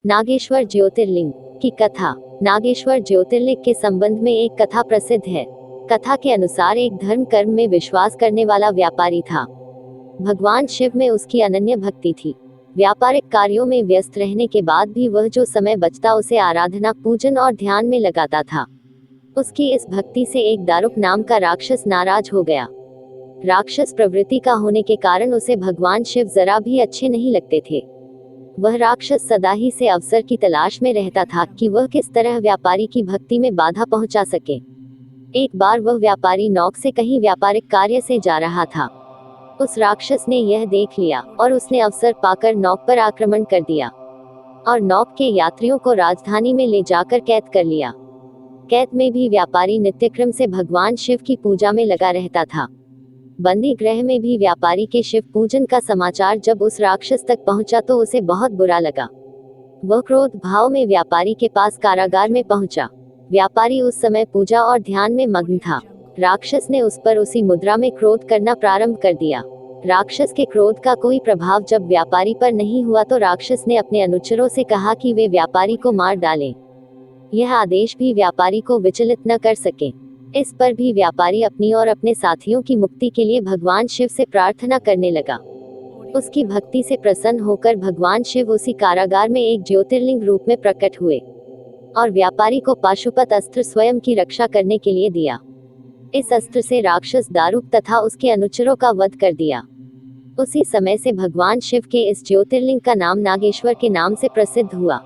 नागेश्वर ज्योतिर्लिंग की कथा। नागेश्वर ज्योतिर्लिंग के संबंध में एक कथा प्रसिद्ध है। कथा के अनुसार एक धर्म कर्म में विश्वास करने वाला व्यापारी था। भगवान शिव में उसकी अनन्य भक्ति थी। व्यापारिक कार्यों में व्यस्त रहने के बाद भी वह जो समय बचता उसे आराधना, पूजन और ध्यान में लगाता था। उसकी इस भक्ति से एक दारुक नाम का राक्षस नाराज हो गया। राक्षस प्रवृत्ति का होने के कारण उसे भगवान शिव जरा भी अच्छे नहीं लगते थे। वह राक्षस सदा ही से अवसर की तलाश में रहता था कि वह किस तरह व्यापारी की भक्ति में बाधा पहुंचा सके। एक बार वह व्यापारी नौक से कहीं व्यापारिक कार्य से जा रहा था। उस राक्षस ने यह देख लिया और उसने अवसर पाकर नौक पर आक्रमण कर दिया और नौक के यात्रियों को राजधानी में ले जाकर कैद कर लिया। कैद में भी व्यापारी नित्यक्रम से भगवान शिव की पूजा में लगा रहता था। बंदी गृह में भी व्यापारी के शिव पूजन का समाचार जब उस राक्षस तक पहुंचा तो उसे बहुत बुरा लगा। वह क्रोध भाव में व्यापारी के पास कारागार में पहुंचा। व्यापारी उस समय पूजा और ध्यान में मग्न था। राक्षस ने उस पर उसी मुद्रा में क्रोध करना प्रारंभ कर दिया। राक्षस के क्रोध का कोई प्रभाव जब व्यापारी पर नहीं हुआ तो राक्षस ने अपने अनुचरों से कहा कि वे व्यापारी को मार डालें। यह आदेश भी व्यापारी को विचलित न कर सके। इस पर भी व्यापारी अपनी और अपने साथियों की मुक्ति के लिए भगवान शिव से प्रार्थना करने लगा। उसकी भक्ति से प्रसन्न होकर भगवान शिव उसी कारागार में एक ज्योतिर्लिंग रूप में प्रकट हुए और व्यापारी को पाशुपत अस्त्र स्वयं की रक्षा करने के लिए दिया। इस अस्त्र से राक्षस दारुक तथा उसके अनुचरों का वध कर दिया। उसी समय से भगवान शिव के इस ज्योतिर्लिंग का नाम नागेश्वर के नाम से प्रसिद्ध हुआ।